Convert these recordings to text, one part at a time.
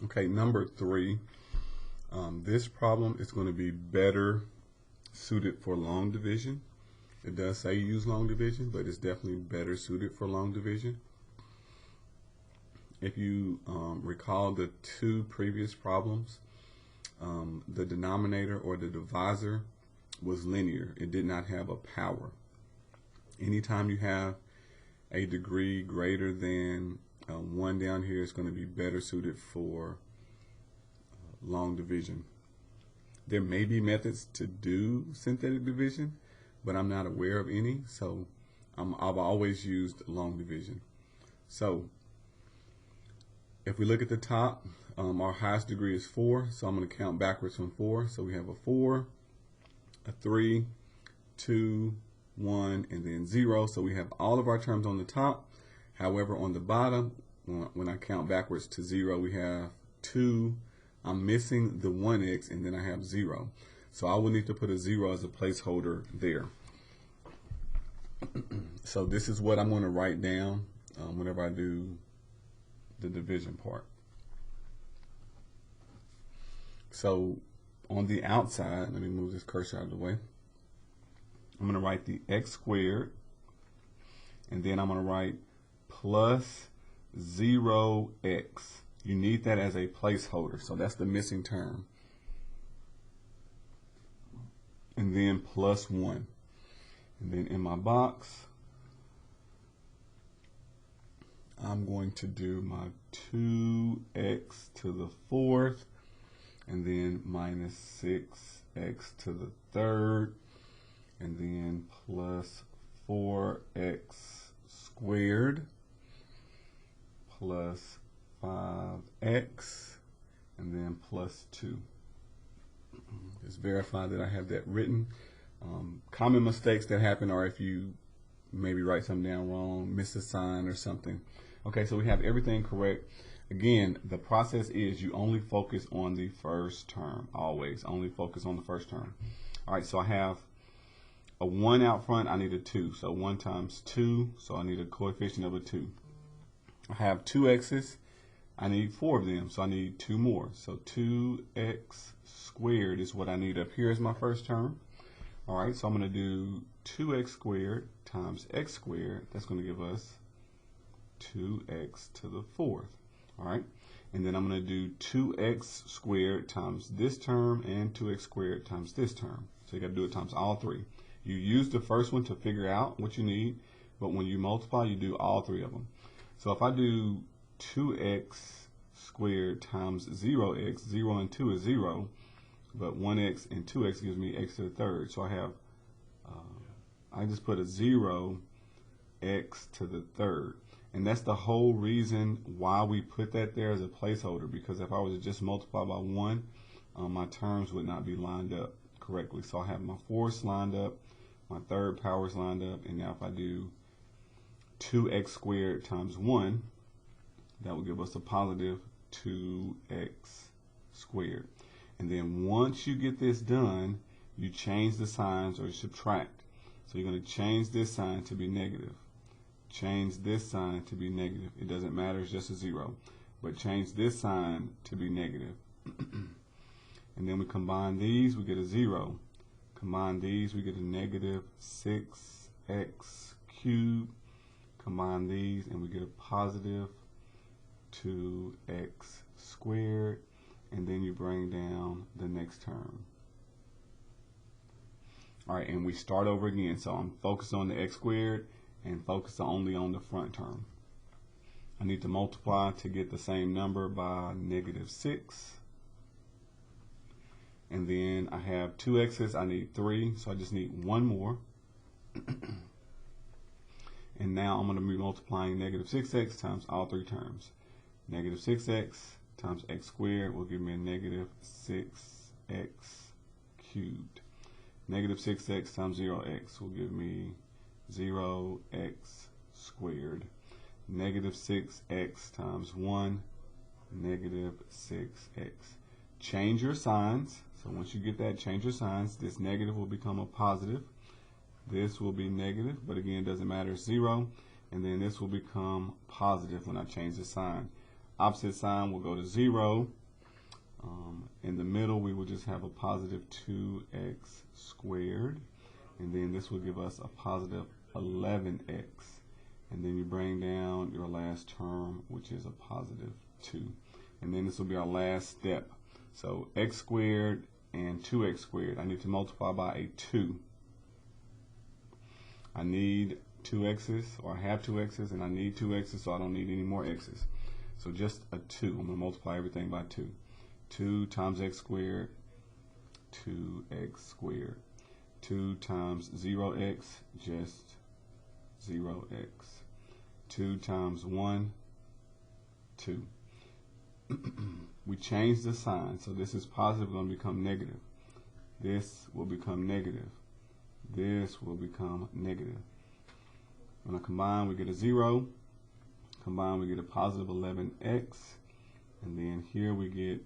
Okay, number 3. This problem is going to be better suited for long division. It does say use long division, but it's definitely better suited for long division. If you recall the 2 previous problems, the denominator or the divisor was linear. It did not have a power. Anytime you have a degree greater than 1 down here, is going to be better suited for long division. There may be methods to do synthetic division, but I'm not aware of any, so I've always used long division. So if we look at the top, our highest degree is 4, so I'm going to count backwards from 4. So we have a 4, a 3, 2, 1, and then 0. So we have all of our terms on the top. However, on the bottom, when I count backwards to 0, we have 2. I'm missing the 1x, and then I have 0. So I will need to put a 0 as a placeholder there. So this is what I'm going to write down whenever I do the division part. So on the outside, let me move this cursor out of the way. I'm going to write the x squared, and then I'm going to write plus 0x. You need that as a placeholder, so that's the missing term. And then plus 1. And then in my box, I'm going to do my 2x to the 4th, and then minus 6x to the 3rd, and then plus 4x squared plus 5x, and then plus 2. Just verify that I have that written. Common mistakes that happen are if you maybe write something down wrong, miss a sign or something. Okay, so we have everything correct. Again, the process is you only focus on the first term, always. Only focus on the first term. All right, so I have a 1 out front, I need a 2. So 1 times 2, so I need a coefficient of a 2. I have 2 x's, I need 4 of them, so I need 2 more. So 2x squared is what I need up here as my first term. All right, so I'm going to do 2x squared times x squared. That's going to give us 2x to the 4th. All right, and then I'm going to do 2x squared times this term and 2x squared times this term. So you got to do it times all 3. You use the first one to figure out what you need, but when you multiply, you do all 3 of them. So if I do 2x squared times 0x, 0 and 2 is 0, but 1x and 2x gives me x to the 3rd. So I have, I just put a 0 x to the 3rd. And that's the whole reason why we put that there as a placeholder, because if I was to just multiply by 1, my terms would not be lined up correctly. So I have my 4's lined up, my 3rd power's lined up, and now if I do 2x squared times 1, that will give us a positive 2x squared. And then once you get this done, you change the signs or you subtract. So you're going to change this sign to be negative. Change this sign to be negative. It doesn't matter, it's just a 0. But change this sign to be negative. And then we combine these, we get a 0. Combine these, we get a negative 6x cubed. Combine these, and we get a positive 2x squared. And then you bring down the next term. All right, and we start over again. So I'm focused on the x squared and focus only on the front term. I need to multiply to get the same number by negative 6. And then I have 2 x's, I need 3, so I just need 1 more. And now I'm going to be multiplying negative 6x times all 3 terms. Negative 6x times x squared will give me a negative 6x cubed. Negative 6x times 0x will give me 0x squared. Negative 6x times 1, negative 6x. Change your signs. So once you get that, change your signs. This negative will become a positive. This will be negative, but again, it doesn't matter, it's 0. And then this will become positive when I change the sign. opposite sign will go to 0. In the middle, we will just have a positive 2x squared. And then this will give us a positive 11x. And then you bring down your last term, which is a positive 2. And then this will be our last step. So x squared and 2x squared. I need to multiply by a 2. I need 2 x's, or I have 2 x's, and I need 2 x's, so I don't need any more x's. So just a 2. I'm going to multiply everything by 2. 2 times x squared, 2x squared. 2 times 0x, just 0x. 2 times 1, 2. We change the sign, so this is positive going to become negative. This will become negative. This will become negative. When I combine, we get a 0. Combine, we get a positive 11x. And then here we get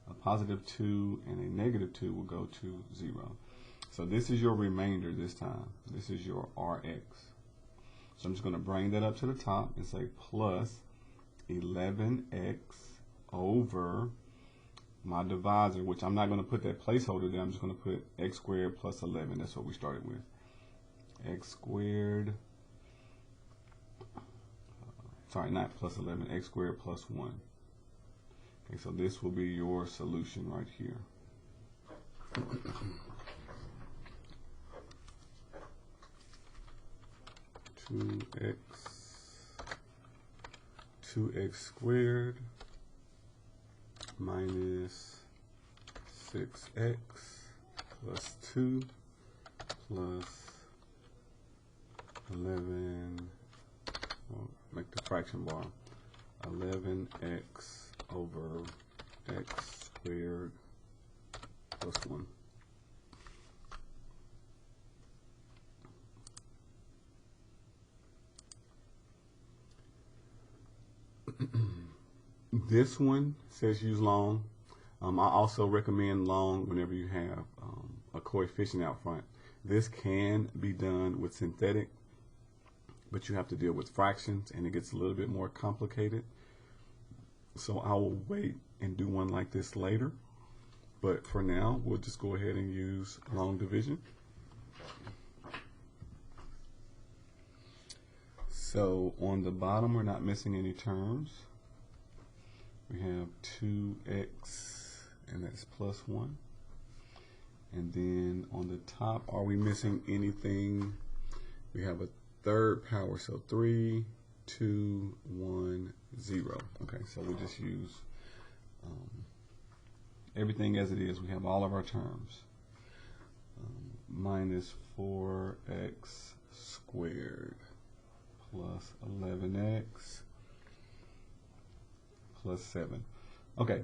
a positive 2, and a negative 2 will go to 0. So this is your remainder this time. This is your Rx. So I'm just going to bring that up to the top and say plus 11x over my divisor, which I'm not going to put that placeholder there. I'm just going to put x squared plus 11. That's what we started with. X squared, sorry, not plus 11, x squared plus 1. Okay, so this will be your solution right here. 2x squared minus 6x plus 2 plus 11, well, make the fraction bar, 11x over x squared plus 1. This one says use long. I also recommend long whenever you have a coefficient out front. This can be done with synthetic, but you have to deal with fractions and it gets a little bit more complicated. So I will wait and do one like this later. But for now, we'll just go ahead and use long division. So on the bottom, we're not missing any terms. We have 2x, and that's plus 1. And then on the top, are we missing anything? We have a third power, so 3, 2, 1, 0. Okay, so we'll just use everything as it is. We have all of our terms. Minus 4x squared plus 11x plus 7. Okay.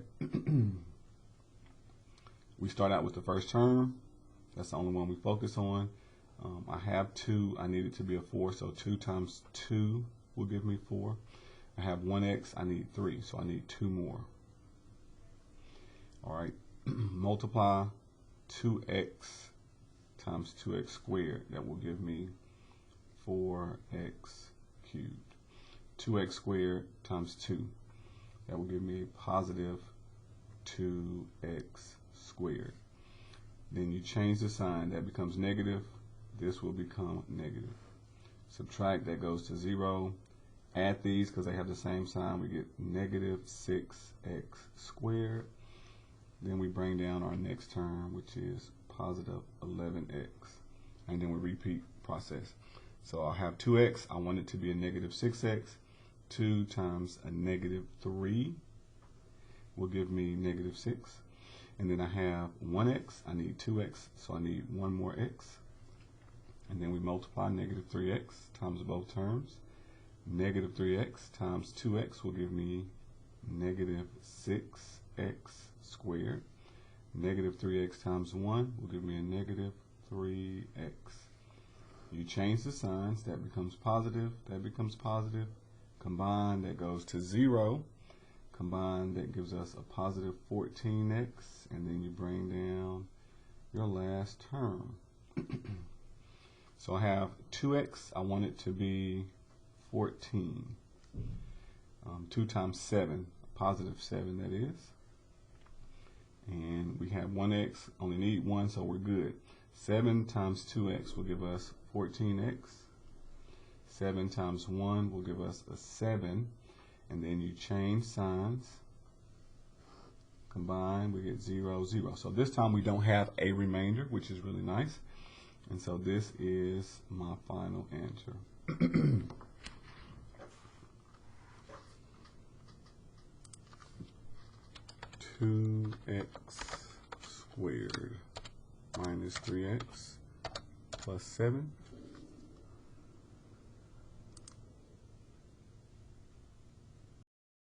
We start out with the first term. That's the only one we focus on. I have 2. I need it to be a 4, so 2 times 2 will give me 4. I have 1x. I need 3, so I need 2 more. All right. Multiply 2x times 2x squared. That will give me 4x cubed. 2x squared times 2. That will give me a positive 2x squared. Then you change the sign. That becomes negative. This will become negative. Subtract, that goes to 0. Add these because they have the same sign. We get negative 6x squared. Then we bring down our next term, which is positive 11x. And then we repeat process. So I'll have 2x. I want it to be a negative 6x. 2 times a negative 3 will give me negative 6. And then I have 1x. I need 2x, so I need 1 more x. And then we multiply negative 3x times both terms. Negative 3x times 2x will give me negative 6x squared. Negative 3x times 1 will give me a negative 3x. You change the signs. That becomes positive. That becomes positive. Combine, that goes to 0. Combine, that gives us a positive 14x. And then you bring down your last term. So I have 2x. I want it to be 14. 2 times 7, positive 7 that is. And we have 1x, only need 1, so we're good. 7 times 2x will give us 14x. 7 times 1 will give us a 7. And then you change signs. Combine, we get 0, 0. So this time we don't have a remainder, which is really nice. And so this is my final answer. 2x squared minus 3x plus 7